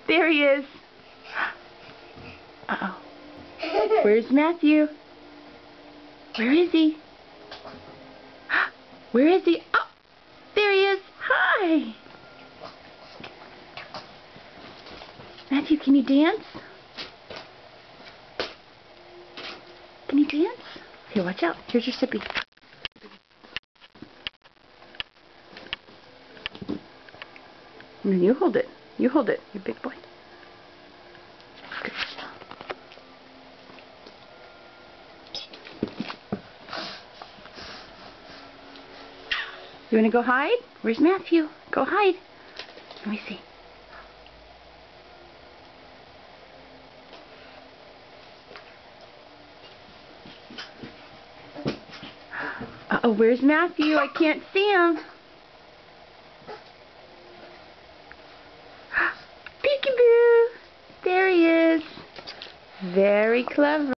There he is. Uh-oh. Where's Matthew? Where is he? Where is he? Oh, there he is. Hi. Matthew, can you dance? Can you dance? Here, watch out. Here's your sippy. You hold it. You hold it, you big boy. Good. You want to go hide? Where's Matthew? Go hide. Let me see. Uh-oh, where's Matthew? I can't see him. Peekaboo! There he is. Very clever.